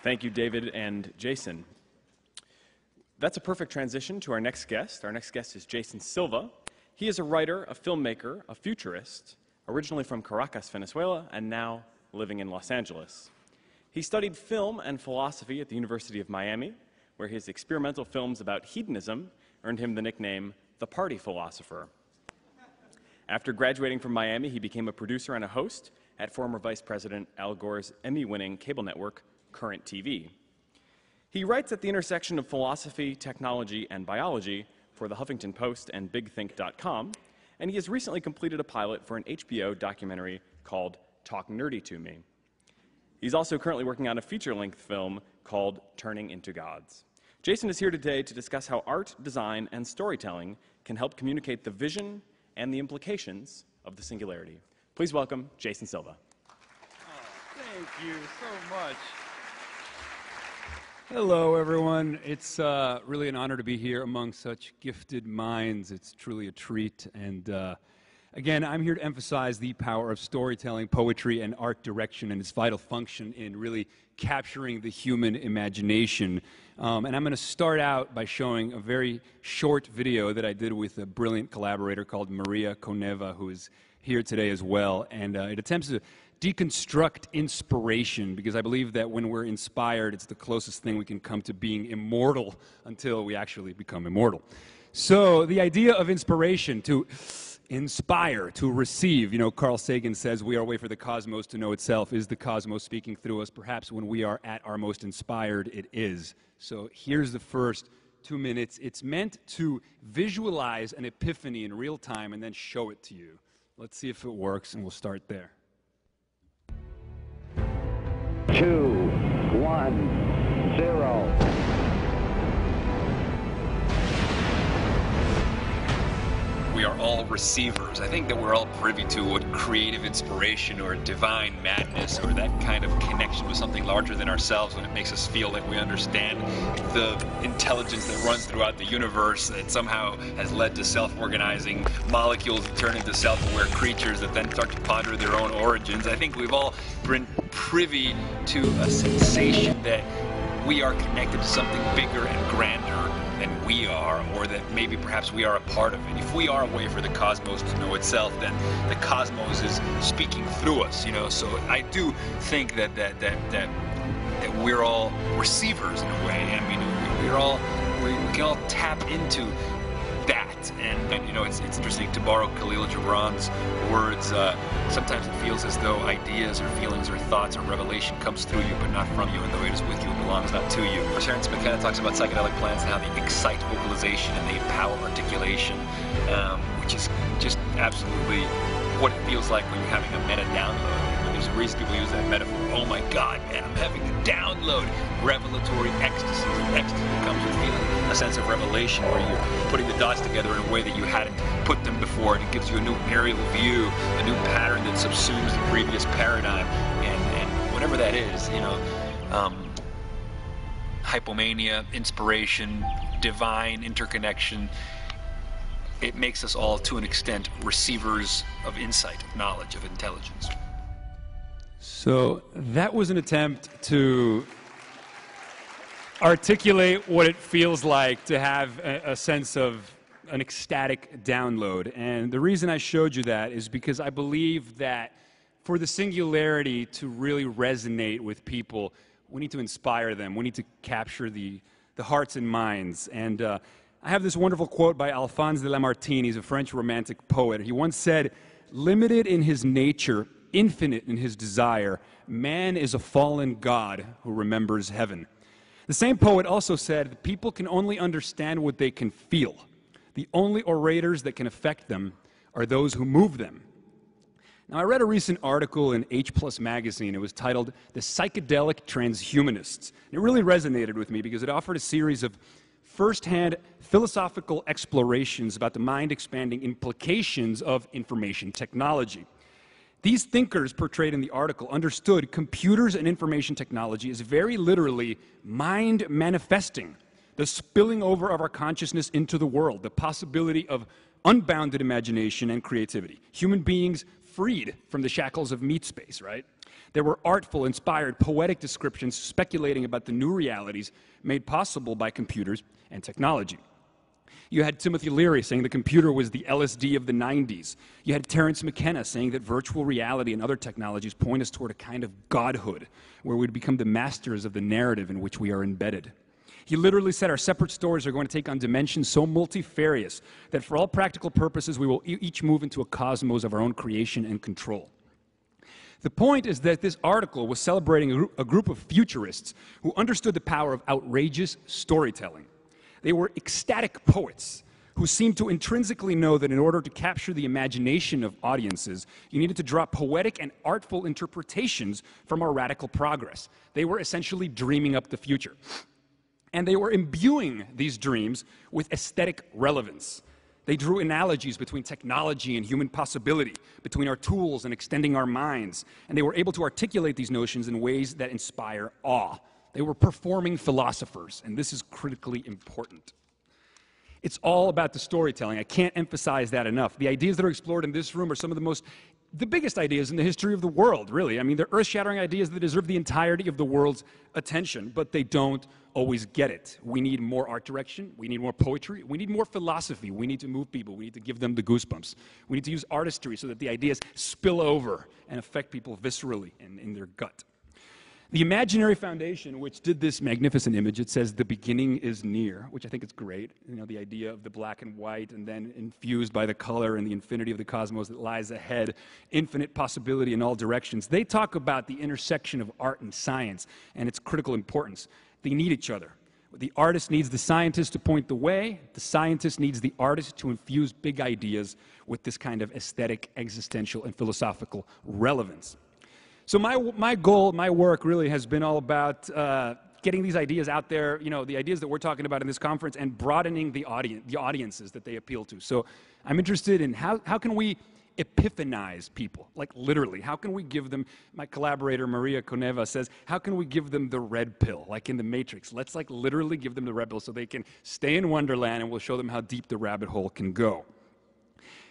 Thank you, David and Jason. That's a perfect transition to our next guest. Our next guest is Jason Silva. He is a writer, a filmmaker, a futurist, originally from Caracas, Venezuela, and now living in Los Angeles. He studied film and philosophy at the University of Miami, where his experimental films about hedonism earned him the nickname the Party Philosopher. After graduating from Miami, he became a producer and a host at former Vice President Al Gore's Emmy-winning cable network, Current TV. He writes at the intersection of philosophy, technology, and biology for the Huffington Post and BigThink.com, and he has recently completed a pilot for an HBO documentary called Talk Nerdy to Me. He's also currently working on a feature-length film called Turning into Gods. Jason is here today to discuss how art, design, and storytelling can help communicate the vision and the implications of the singularity. Please welcome Jason Silva. Oh, thank you so much. Hello, everyone. It's really an honor to be here among such gifted minds. It's truly a treat. And again, I'm here to emphasize the power of storytelling, poetry, and art direction and its vital function in really capturing the human imagination. And I'm going to start out by showing a very short video that I did with a brilliant collaborator called Maria Coneva, who is here today as well. And it attempts to deconstruct inspiration, because I believe that when we're inspired, it's the closest thing we can come to being immortal until we actually become immortal. So the idea of inspiration, to inspire, to receive, you know, Carl Sagan says we are a way for the cosmos to know itself. Is the cosmos speaking through us? Perhaps when we are at our most inspired, it is. So here's the first 2 minutes. It's meant to visualize an epiphany in real time and then show it to you. Let's see if it works, and we'll start there. 2, 1, 0. We are all receivers. I think that we're all privy to what creative inspiration or divine madness or that kind of connection with something larger than ourselves, when it makes us feel like we understand the intelligence that runs throughout the universe that somehow has led to self-organizing molecules that turn into self-aware creatures that then start to ponder their own origins. I think we've all been privy to a sensation that we are connected to something bigger and grander than we are, or that maybe perhaps we are a part of it. If we are a way for the cosmos to know itself, then the cosmos is speaking through us, you know. So I do think that we're all receivers in a way. I mean, we can all tap into that. And you know, it's interesting to borrow Khalil Gibran's words. Sometimes it feels as though ideas or feelings or thoughts or revelation comes through you, but not from you, and though it is with you, it belongs not to you. Terence McKenna talks about psychedelic plants and how they excite vocalization and they empower articulation, which is just absolutely what it feels like when you're having a meta download. And there's a reason people use that metaphor. Oh my God, man, I'm having a download. Revelatory ecstasy. Ecstasy comes with feeling a sense of revelation, where you're putting the dots together in a way that you hadn't put them before, and it gives you a new aerial view, a new pattern that subsumes the previous paradigm, and whatever that is, you know, hypomania, inspiration, divine interconnection. It makes us all, to an extent, receivers of insight, of knowledge, of intelligence. So that was an attempt to articulate what it feels like to have a sense of an ecstatic download. And the reason I showed you that is because I believe that for the singularity to really resonate with people, we need to inspire them. We need to capture the hearts and minds. And I have this wonderful quote by Alphonse de Lamartine. He's a French romantic poet. He once said, "Limited in his nature, infinite in his desire, man is a fallen god who remembers heaven." The same poet also said, "People can only understand what they can feel. The only orators that can affect them are those who move them." Now, I read a recent article in H+ magazine. It was titled "The Psychedelic Transhumanists." And it really resonated with me because it offered a series of first-hand philosophical explorations about the mind-expanding implications of information technology. These thinkers portrayed in the article understood computers and information technology as very literally mind manifesting, the spilling over of our consciousness into the world, the possibility of unbounded imagination and creativity. Human beings freed from the shackles of meat space, right? There were artful, inspired, poetic descriptions speculating about the new realities made possible by computers and technology. You had Timothy Leary saying the computer was the LSD of the 90s. You had Terence McKenna saying that virtual reality and other technologies point us toward a kind of godhood, where we'd become the masters of the narrative in which we are embedded. He literally said our separate stories are going to take on dimensions so multifarious that for all practical purposes we will each move into a cosmos of our own creation and control. The point is that this article was celebrating a group of futurists who understood the power of outrageous storytelling. They were ecstatic poets who seemed to intrinsically know that in order to capture the imagination of audiences, you needed to draw poetic and artful interpretations from our radical progress. They were essentially dreaming up the future. And they were imbuing these dreams with aesthetic relevance. They drew analogies between technology and human possibility, between our tools and extending our minds, and they were able to articulate these notions in ways that inspire awe. They were performing philosophers, and this is critically important. It's all about the storytelling. I can't emphasize that enough. The ideas that are explored in this room are some of the biggest ideas in the history of the world, really. I mean, they're earth-shattering ideas that deserve the entirety of the world's attention, but they don't always get it. We need more art direction. We need more poetry. We need more philosophy. We need to move people. We need to give them the goosebumps. We need to use artistry so that the ideas spill over and affect people viscerally and in their gut. The Imaginary Foundation, which did this magnificent image, it says, "The beginning is near," which I think is great. You know, the idea of the black and white and then infused by the color and the infinity of the cosmos that lies ahead, infinite possibility in all directions. They talk about the intersection of art and science and its critical importance. They need each other. The artist needs the scientist to point the way. The scientist needs the artist to infuse big ideas with this kind of aesthetic, existential, and philosophical relevance. So my goal, my work really has been all about getting these ideas out there, you know, the ideas that we're talking about in this conference, and broadening the audiences that they appeal to. So I'm interested in how can we epiphanize people, like literally. How can we give them, my collaborator Maria Coneva says, how can we give them the red pill, like in the Matrix? Let's like literally give them the red pill so they can stay in Wonderland, and we'll show them how deep the rabbit hole can go.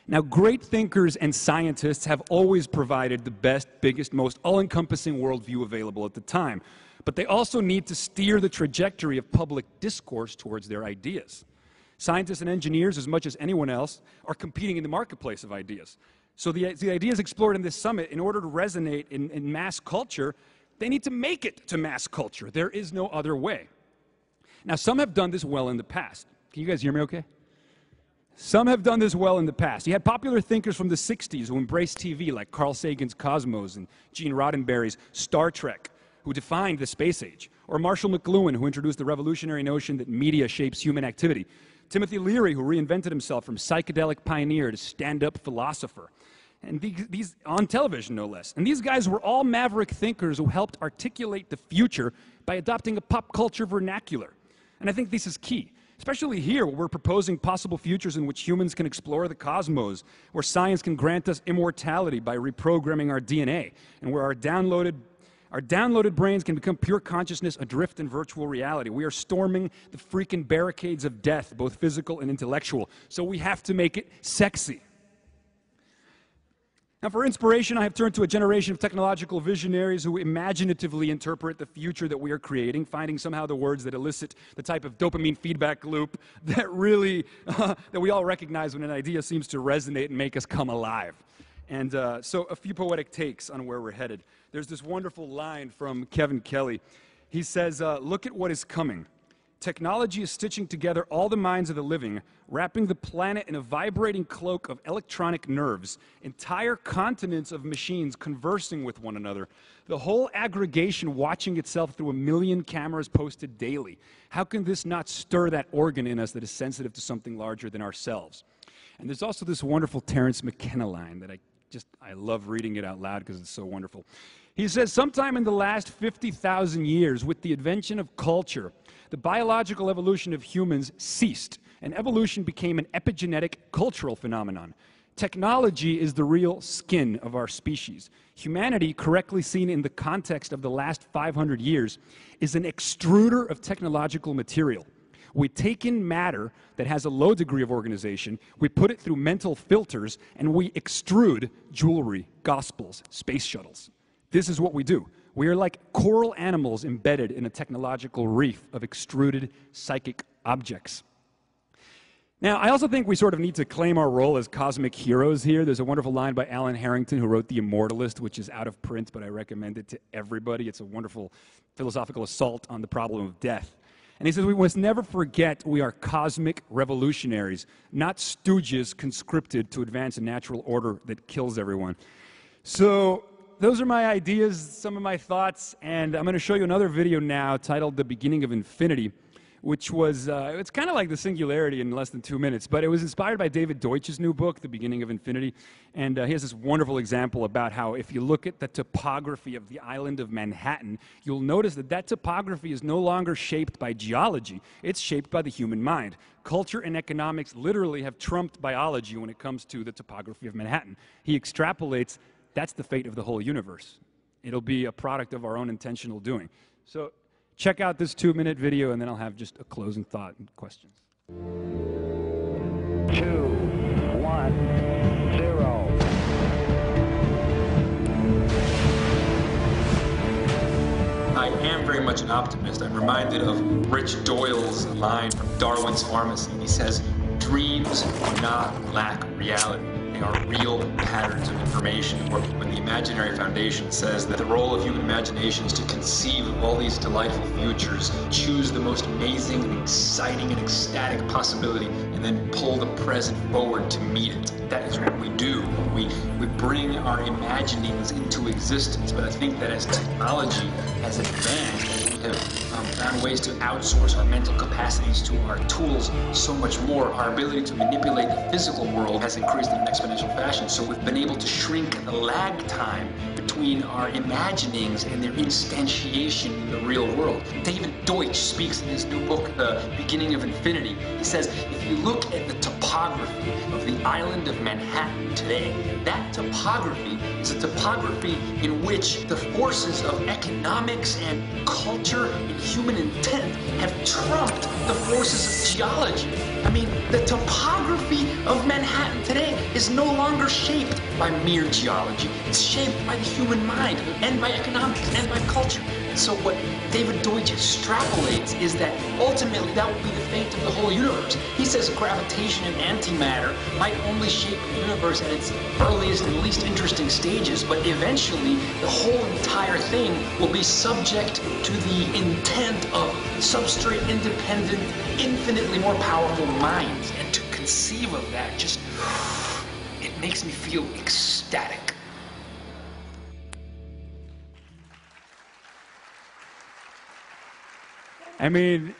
Now, great thinkers and scientists have always provided the best, biggest, most all-encompassing worldview available at the time. But they also need to steer the trajectory of public discourse towards their ideas. Scientists and engineers, as much as anyone else, are competing in the marketplace of ideas. So the ideas explored in this summit, in order to resonate in mass culture, they need to make it to mass culture. There is no other way. Now, some have done this well in the past. Can you guys hear me okay? Some have done this well in the past. You had popular thinkers from the 60s who embraced TV, like Carl Sagan's Cosmos and Gene Roddenberry's Star Trek, who defined the space age. Or Marshall McLuhan, who introduced the revolutionary notion that media shapes human activity. Timothy Leary, who reinvented himself from psychedelic pioneer to stand-up philosopher. And these on television, no less. And these guys were all maverick thinkers who helped articulate the future by adopting a pop culture vernacular. And I think this is key. Especially here, where we're proposing possible futures in which humans can explore the cosmos, where science can grant us immortality by reprogramming our DNA, and where our downloaded brains can become pure consciousness adrift in virtual reality. We are storming the freaking barricades of death, both physical and intellectual, so we have to make it sexy. Now, for inspiration, I have turned to a generation of technological visionaries who imaginatively interpret the future that we are creating, finding somehow the words that elicit the type of dopamine feedback loop that really, that we all recognize when an idea seems to resonate and make us come alive. And so a few poetic takes on where we're headed. There's this wonderful line from Kevin Kelly. He says, look at what is coming. Technology is stitching together all the minds of the living, wrapping the planet in a vibrating cloak of electronic nerves, entire continents of machines conversing with one another, the whole aggregation watching itself through 1 million cameras posted daily. How can this not stir that organ in us that is sensitive to something larger than ourselves? And there's also this wonderful Terence McKenna line that I love reading it out loud because it's so wonderful. He says, sometime in the last 50,000 years, with the invention of culture, the biological evolution of humans ceased, and evolution became an epigenetic cultural phenomenon. Technology is the real skin of our species. Humanity, correctly seen in the context of the last 500 years, is an extruder of technological material. We take in matter that has a low degree of organization, we put it through mental filters, and we extrude jewelry, gospels, space shuttles. This is what we do. We are like coral animals embedded in a technological reef of extruded psychic objects. Now, I also think we sort of need to claim our role as cosmic heroes here. There's a wonderful line by Alan Harrington, who wrote The Immortalist, which is out of print, but I recommend it to everybody. It's a wonderful philosophical assault on the problem of death. And he says, we must never forget we are cosmic revolutionaries, not stooges conscripted to advance a natural order that kills everyone. So those are my ideas, some of my thoughts, and I'm going to show you another video now titled The Beginning of Infinity, which was, it's kind of like the Singularity in less than 2 minutes, but it was inspired by David Deutsch's new book, The Beginning of Infinity, and he has this wonderful example about how if you look at the topography of the island of Manhattan, you'll notice that that topography is no longer shaped by geology, it's shaped by the human mind. Culture and economics literally have trumped biology when it comes to the topography of Manhattan. He extrapolates, that's the fate of the whole universe. It'll be a product of our own intentional doing. So check out this 2-minute video, and then I'll have just a closing thought and questions. 2, 1, 0. I am very much an optimist. I'm reminded of Rich Doyle's line from Darwin's Pharmacy. He says, "Dreams do not lack reality. They are real patterns of information." Or when the Imaginary Foundation says that the role of human imagination is to conceive of all these delightful futures, choose the most amazing and exciting and ecstatic possibility, and then pull the present forward to meet it. That is what we do. We bring our imaginings into existence. But I think that as technology has advanced, we have found ways to outsource our mental capacities to our tools so much more. Our ability to manipulate the physical world has increased in an exponential fashion. So we've been able to shrink the lag time between our imaginings and their instantiation in the real world. David Deutsch speaks in his new book, The Beginning of Infinity. He says, if you look at the topography of the island of Manhattan today, that topography is a topography in which the forces of economics and culture and human intent have trumped the forces of geology. I mean, the topography of Manhattan today is no longer shaped by mere geology. It's shaped by the human mind and by economics and by culture. And so what David Deutsch extrapolates is that ultimately that will be the fate of the whole universe. He says gravitation and antimatter might only shape the universe at its earliest and least interesting stages, but eventually the whole entire thing will be subject to the intent of substrate-independent, infinitely more powerful minds. And to conceive of that just, it makes me feel ecstatic. I mean,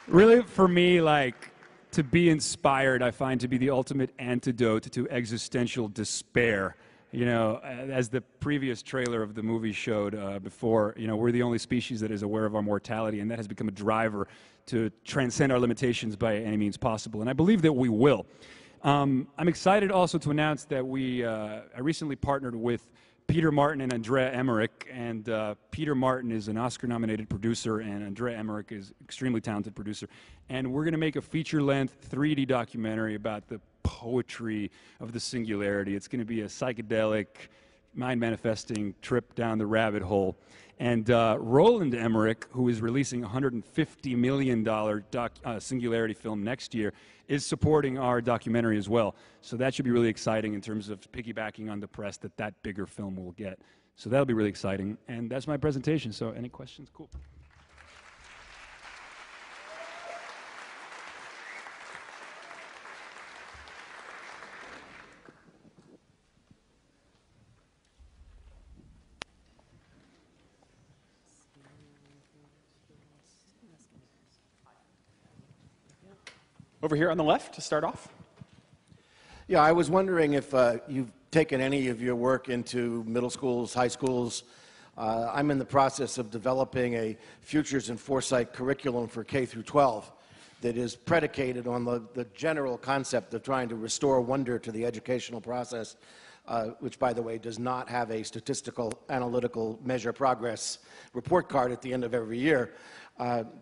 really for me, like, to be inspired, I find to be the ultimate antidote to existential despair. You know, as the previous trailer of the movie showed before, you know, we're the only species that is aware of our mortality, and that has become a driver to transcend our limitations by any means possible. And I believe that we will. I'm excited also to announce that I recently partnered with Peter Martin and Andrea Emmerich, and Peter Martin is an Oscar-nominated producer, and Andrea Emmerich is an extremely talented producer. And we're going to make a feature-length 3D documentary about the poetry of the singularity. It's going to be a psychedelic, mind-manifesting trip down the rabbit hole. And Roland Emmerich, who is releasing a $150 million Singularity film next year, is supporting our documentary as well. So that should be really exciting in terms of piggybacking on the press that bigger film will get. So that'll be really exciting. And that's my presentation. So any questions? Cool. Over here on the left to start off. Yeah, I was wondering if you've taken any of your work into middle schools, high schools. I'm in the process of developing a Futures and Foresight curriculum for K through 12 that is predicated on the general concept of trying to restore wonder to the educational process, which, by the way, does not have a statistical, analytical measure progress report card at the end of every year.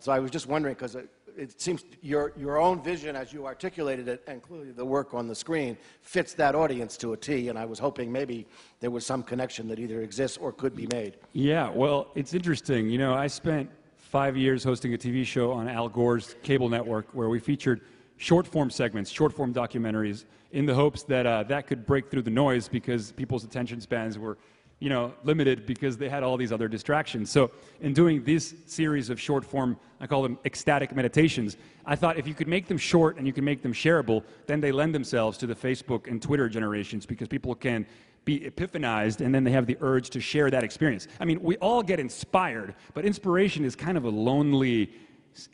So I was just wondering, because it seems your own vision as you articulated it, and clearly the work on the screen, fits that audience to a T, and I was hoping maybe there was some connection that either exists or could be made. Yeah, well, it's interesting. You know, I spent 5 years hosting a TV show on Al Gore's cable network where we featured short-form segments, short-form documentaries, in the hopes that that could break through the noise because people's attention spans were, you know, limited because they had all these other distractions. So in doing this series of short-form, I call them ecstatic meditations, I thought if you could make them short and you can make them shareable, then they lend themselves to the Facebook and Twitter generations because people can be epiphanized, and then they have the urge to share that experience. I mean, we all get inspired, but inspiration is kind of a lonely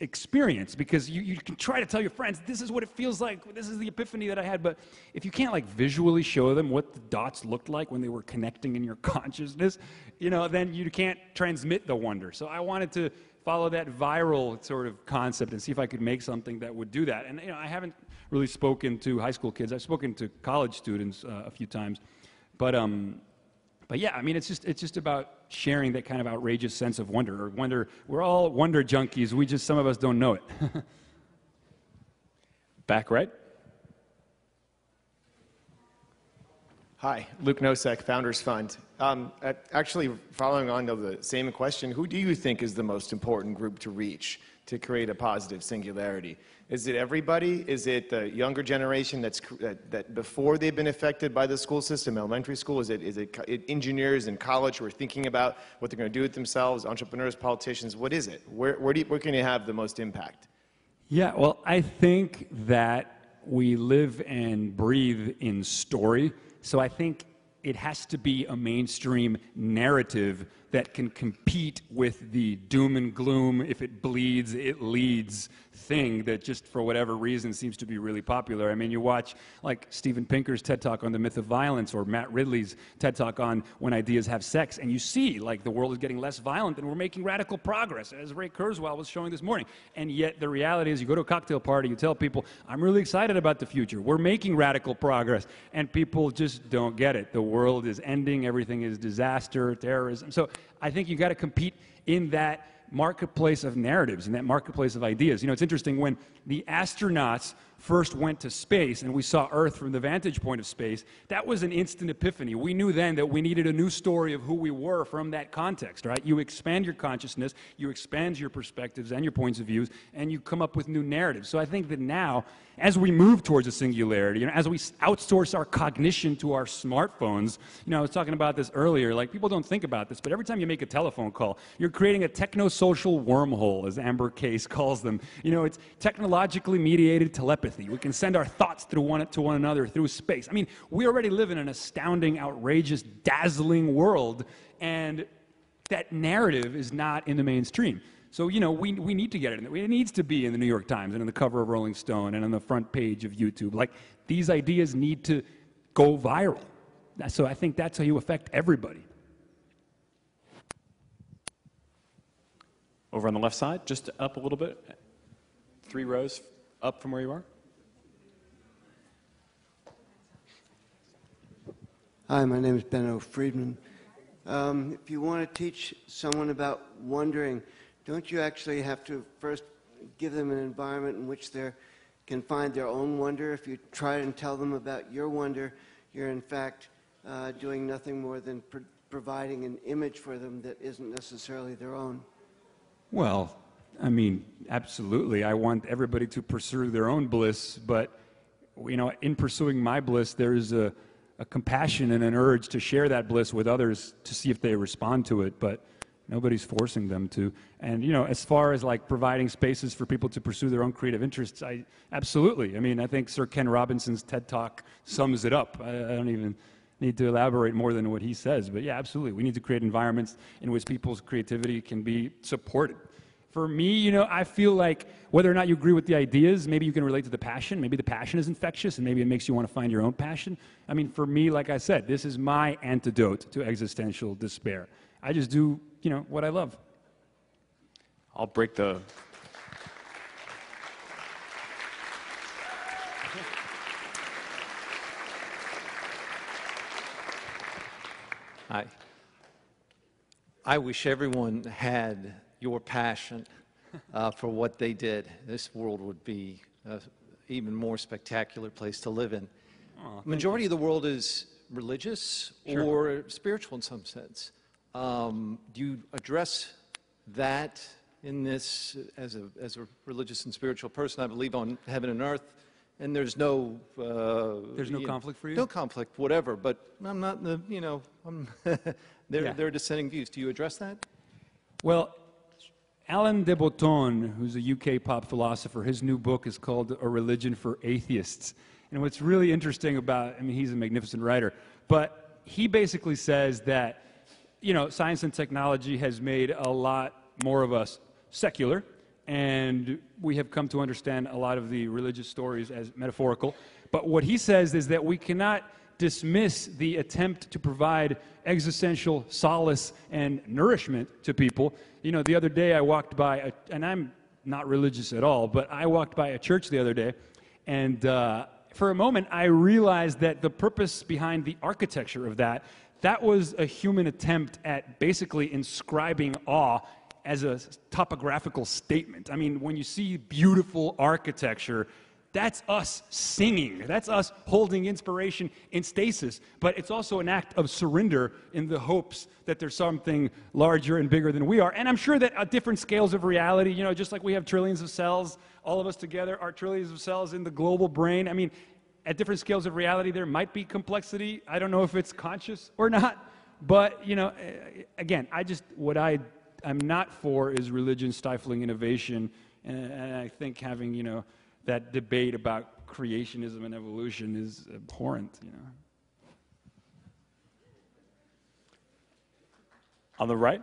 experience because you can try to tell your friends, this is what it feels like, this is the epiphany that I had, but if you can't like visually show them what the dots looked like when they were connecting in your consciousness, you know, then you can't transmit the wonder. So I wanted to follow that viral sort of concept and see if I could make something that would do that. And you know, I haven't really spoken to high school kids. I've spoken to college students a few times. But yeah, I mean, it's just about sharing that kind of outrageous sense of wonder. Or wonder. We're all wonder junkies. Some of us don't know it. Back right. Hi, Luke Nosek, Founders Fund. Actually, following on to the same question, who do you think is the most important group to reach to create a positive singularity? Is it everybody? Is it the younger generation that before they've been affected by the school system, elementary school? Is it engineers in college who are thinking about what they're going to do with themselves, entrepreneurs, politicians? What is it? Where can you have the most impact? Yeah, well, I think that we live and breathe in story. So I think it has to be a mainstream narrative that can compete with the doom and gloom, if it bleeds, it leads thing that just for whatever reason seems to be really popular. I mean, you watch like Steven Pinker's TED Talk on the myth of violence or Matt Ridley's TED Talk on when ideas have sex, and you see like the world is getting less violent and we're making radical progress, as Ray Kurzweil was showing this morning. And yet the reality is you go to a cocktail party, you tell people, I'm really excited about the future. We're making radical progress. And people just don't get it. The world is ending. Everything is disaster, terrorism. So I think you got to compete in that marketplace of narratives, in that marketplace of ideas. You know, it's interesting, when the astronauts first went to space and we saw Earth from the vantage point of space, that was an instant epiphany. We knew then that we needed a new story of who we were from that context, right? You expand your consciousness, you expand your perspectives and your points of views, and you come up with new narratives. So I think that now, as we move towards a singularity, you know, as we outsource our cognition to our smartphones, you know, I was talking about this earlier, like people don't think about this, but every time you make a telephone call, you're creating a techno-social wormhole, as Amber Case calls them. You know, it's technologically mediated telepathy. We can send our thoughts to one another through space. I mean, we already live in an astounding, outrageous, dazzling world, and that narrative is not in the mainstream. So, you know, we need to get it in there. It needs to be in the New York Times and on the cover of Rolling Stone and on the front page of YouTube. Like, these ideas need to go viral. So I think that's how you affect everybody. Over on the left side, just up a little bit. 3 rows up from where you are. Hi, my name is Benno Friedman. If you want to teach someone about wondering, don't you actually have to first give them an environment in which they can find their own wonder? If you try and tell them about your wonder, you're in fact doing nothing more than providing an image for them that isn't necessarily their own. Well, I mean, absolutely. I want everybody to pursue their own bliss, but, you know, in pursuing my bliss, there's a compassion and an urge to share that bliss with others to see if they respond to it, but nobody's forcing them to. And, you know, as far as like providing spaces for people to pursue their own creative interests, absolutely. I mean, I think Sir Ken Robinson's TED Talk sums it up. I don't even need to elaborate more than what he says, but yeah, absolutely. We need to create environments in which people's creativity can be supported. For me, you know, I feel like whether or not you agree with the ideas, maybe you can relate to the passion. Maybe the passion is infectious, and maybe it makes you want to find your own passion. I mean, for me, like I said, this is my antidote to existential despair. I just do, you know, what I love. I'll break the... I wish everyone had your passion. for what they did. This world would be an even more spectacular place to live in. Majority of the world is religious or spiritual in some sense. Do you address that in this as a religious and spiritual person? I believe on heaven and earth, and there's no conflict for you? No conflict, whatever. But I'm not in the, you know, they're dissenting views. Do you address that? Well, Alain de Botton, who's a UK pop philosopher, his new book is called A Religion for Atheists. And what's really interesting about, I mean, he's a magnificent writer, but he basically says that, you know, science and technology has made a lot more of us secular, and we have come to understand a lot of the religious stories as metaphorical. But what he says is that we cannot dismiss the attempt to provide existential solace and nourishment to people. You know, the other day I walked by, and I'm not religious at all, but I walked by a church the other day, and for a moment I realized that the purpose behind the architecture of that was a human attempt at basically inscribing awe as a topographical statement. I mean, when you see beautiful architecture, that's us singing. That's us holding inspiration in stasis. But it's also an act of surrender in the hopes that there's something larger and bigger than we are. And I'm sure that at different scales of reality, you know, just like we have trillions of cells, all of us together are trillions of cells in the global brain. I mean, at different scales of reality, there might be complexity. I don't know if it's conscious or not. But, you know, again, I'm not for is religion stifling innovation. And I think having, you know, that debate about creationism and evolution is abhorrent, you know. On the right?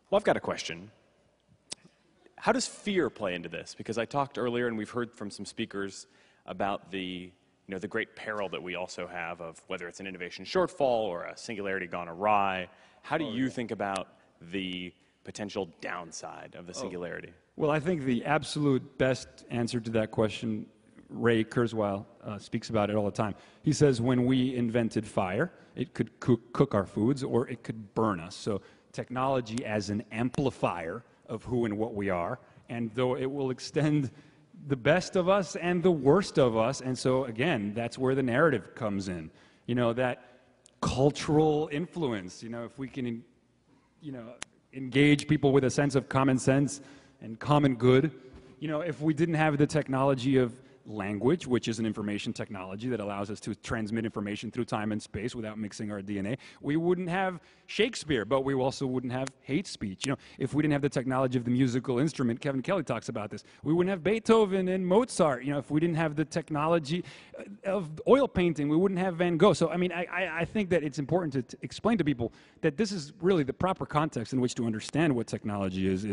Well, I've got a question. How does fear play into this? Because I talked earlier, and we've heard from some speakers about the great peril that we also have of whether it's an innovation shortfall or a singularity gone awry. How do you think about the potential downside of the singularity? Well, I think the absolute best answer to that question, Ray Kurzweil speaks about it all the time. He says when we invented fire, it could cook our foods or it could burn us. So technology as an amplifier of who and what we are, and though it will extend the best of us and the worst of us, and so again, that's where the narrative comes in. You know, that cultural influence, you know, if we can, you know, engage people with a sense of common sense and common good. You know, if we didn't have the technology of language, which is an information technology that allows us to transmit information through time and space without mixing our DNA, we wouldn't have Shakespeare, but we also wouldn't have hate speech. You know, if we didn't have the technology of the musical instrument, Kevin Kelly talks about this, we wouldn't have Beethoven and Mozart. You know, if we didn't have the technology of oil painting, we wouldn't have Van Gogh. So, I mean, I think that it's important to explain to people that this is really the proper context in which to understand what technology is.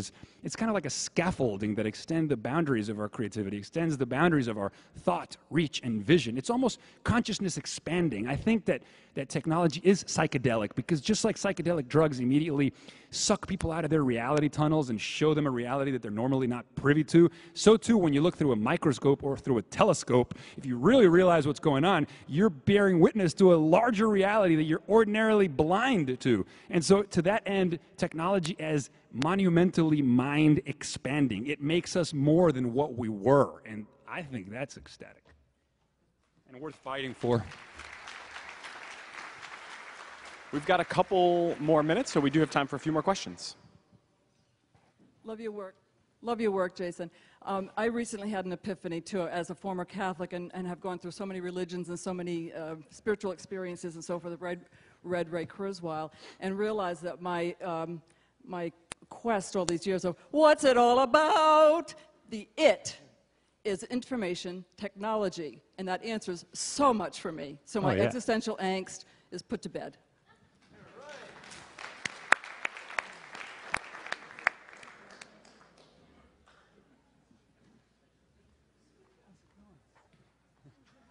It's kind of like a scaffolding that extends the boundaries of our creativity, extends the boundaries of our thought, reach, and vision. It's almost consciousness expanding. I think that technology is psychedelic because just like psychedelic drugs immediately suck people out of their reality tunnels and show them a reality that they're normally not privy to, so too when you look through a microscope or through a telescope, if you really realize what's going on, you're bearing witness to a larger reality that you're ordinarily blind to. And so to that end, technology as monumentally mind expanding, it makes us more than what we were. And I think that's ecstatic and worth fighting for. We've got a couple more minutes, so we do have time for a few more questions. Love your work. Love your work, Jason. I recently had an epiphany, too, as a former Catholic, and have gone through so many religions and so many spiritual experiences and so forth. Read Ray Kurzweil, and realized that my quest all these years of what's it all about? The it is information technology, and that answers so much for me. So my existential angst is put to bed.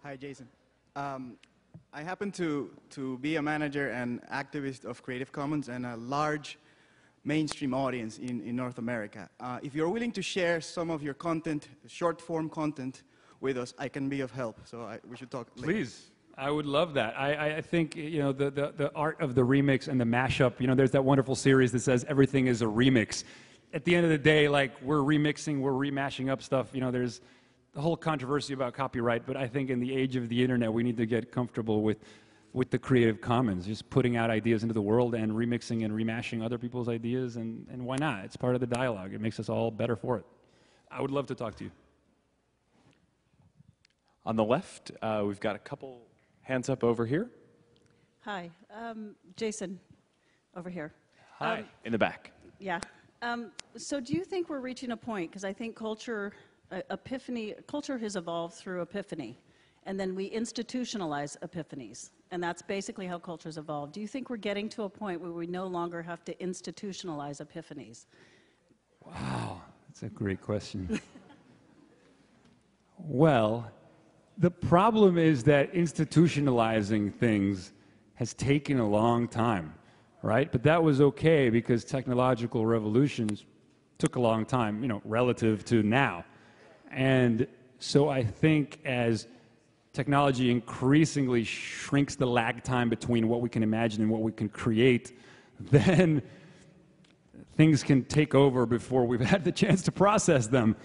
Hi, Jason. I happen to be a manager and activist of Creative Commons and a large mainstream audience in North America. If you're willing to share some of your content, short-form content, with us, I can be of help. So we should talk later. Please. I would love that. I think, you know, the art of the remix and the mashup, you know, there's that wonderful series that says everything is a remix. at the end of the day, like, we're remixing, we're remashing up stuff. You know, there's the whole controversy about copyright, but I think in the age of the internet, we need to get comfortable with the Creative Commons, just putting out ideas into the world and remixing and remashing other people's ideas, and why not? It's part of the dialogue. It makes us all better for it. I would love to talk to you. On the left, we've got a couple hands up over here. Hi, Jason, over here. Hi. In the back. Yeah. So do you think we're reaching a point, because I think culture has evolved through epiphany, and then we institutionalize epiphanies, and that's basically how culture's evolved. Do you think we're getting to a point where we no longer have to institutionalize epiphanies? Wow, that's a great question. Well, the problem is that institutionalizing things has taken a long time, right? But that was okay because technological revolutions took a long time, you know, relative to now. And so I think as technology increasingly shrinks the lag time between what we can imagine and what we can create, then things can take over before we've had the chance to process them,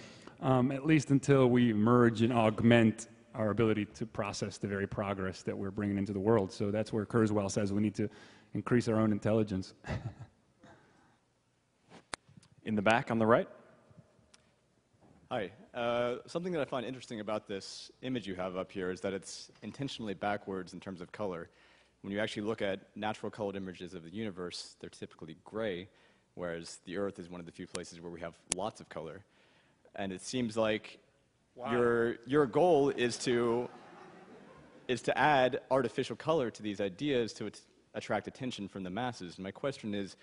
at least until we merge and augment our ability to process the very progress that we're bringing into the world. So that's where Kurzweil says we need to increase our own intelligence. In the back on the right. Hi. Something that I find interesting about this image you have up here is that it's intentionally backwards in terms of color. When you actually look at natural colored images of the universe, they're typically gray, whereas the Earth is one of the few places where we have lots of color. And it seems like your goal is to add artificial color to these ideas to attract attention from the masses. And my question is,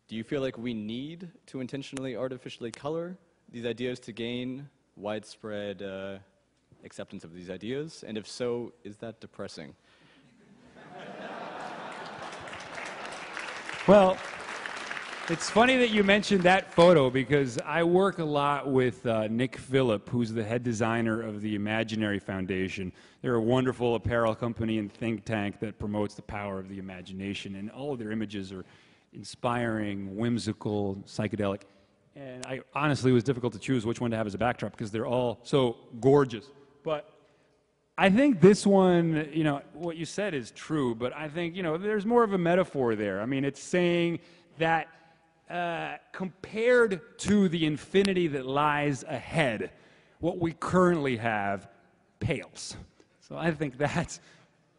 do you feel like we need to intentionally artificially color these ideas to gain widespread acceptance of these ideas? And if so, is that depressing? Well, it's funny that you mentioned that photo because I work a lot with Nick Phillip, who's the head designer of the Imaginary Foundation. They're a wonderful apparel company and think tank that promotes the power of the imagination, and all of their images are inspiring, whimsical, psychedelic. And I honestly, it was difficult to choose which one to have as a backdrop because they're all so gorgeous. But I think this one, you know, what you said is true, but I think, you know, there's more of a metaphor there. I mean, it's saying that compared to the infinity that lies ahead, what we currently have pales. So I think that's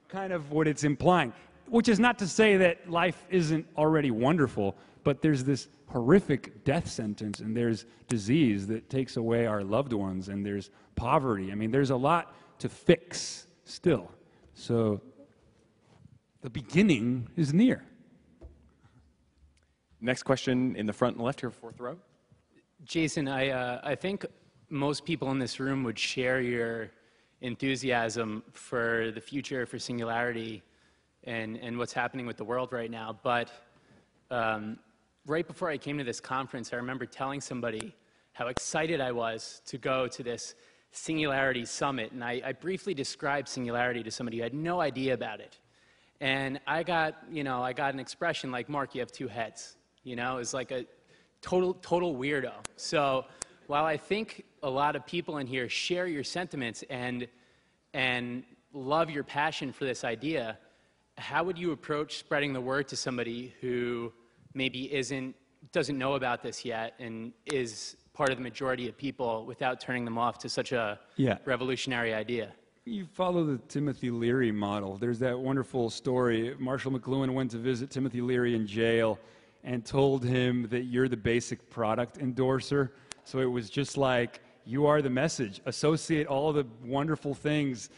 kind of what it's implying, which is not to say that life isn't already wonderful, but there's this horrific death sentence, and there's disease that takes away our loved ones, and there's poverty. I mean, there's a lot to fix still. So the beginning is near. Next question in the front and left here, fourth row. Jason, I think most people in this room would share your enthusiasm for the future, for singularity, and what's happening with the world right now. But right before I came to this conference, I remember telling somebody how excited I was to go to this Singularity Summit. And I briefly described Singularity to somebody who had no idea about it. And I got an expression like, "Mark, you have two heads." You know, it's like a total weirdo. So while I think a lot of people in here share your sentiments and love your passion for this idea, how would you approach spreading the word to somebody who maybe doesn't know about this yet and is part of the majority of people without turning them off to such a revolutionary idea? You follow the Timothy Leary model. There's that wonderful story. Marshall McLuhan went to visit Timothy Leary in jail and told him that you're the basic product endorser. So it was just like, you are the message. Associate all the wonderful things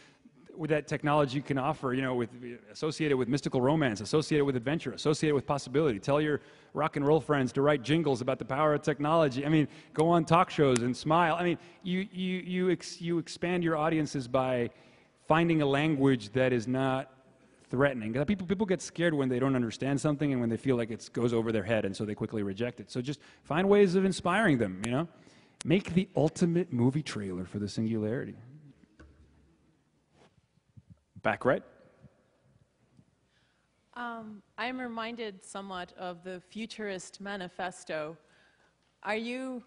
that technology can offer, you know, associated with mystical romance, associated with adventure, associated with possibility. Tell your rock and roll friends to write jingles about the power of technology. I mean, go on talk shows and smile. I mean, you expand your audiences by finding a language that is not threatening. People get scared when they don't understand something and when they feel like it goes over their head, and so they quickly reject it. So just find ways of inspiring them, you know? Make the ultimate movie trailer for the Singularity. Back right. I'm reminded somewhat of the Futurist Manifesto. are you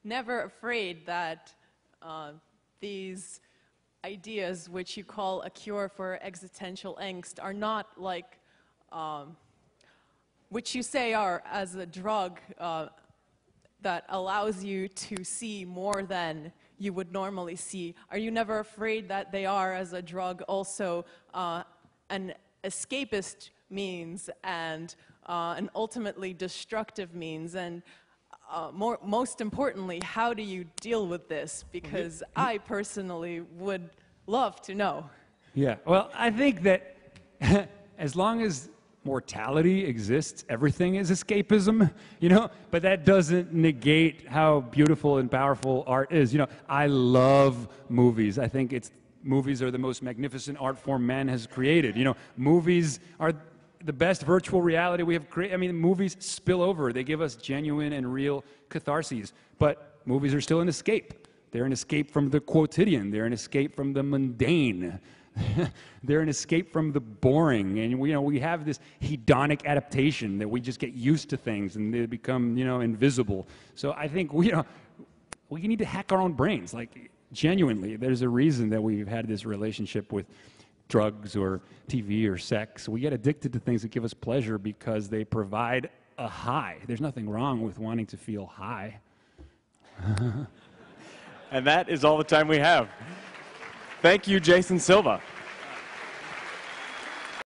never afraid that these ideas, which you call a cure for existential angst, are not like, which you say are as a drug that allows you to see more than you would normally see? Are you never afraid that they are, as a drug, also an escapist means and an ultimately destructive means? And most importantly, how do you deal with this? Because I personally would love to know. Yeah, well, I think that as long as mortality exists, everything is escapism, you know, but that doesn't negate how beautiful and powerful art is. You know, I love movies. I think movies are the most magnificent art form man has created. You know, movies are the best virtual reality we have created. I mean, movies spill over. They give us genuine and real catharses. But movies are still an escape. They're an escape from the quotidian. They're an escape from the mundane. They're an escape from the boring. And we have this hedonic adaptation that we just get used to things and they become, invisible. So I think we need to hack our own brains. Like, genuinely, there's a reason that we've had this relationship with drugs or TV or sex. We get addicted to things that give us pleasure because they provide a high. There's nothing wrong with wanting to feel high. And that is all the time we have. Thank you, Jason Silva.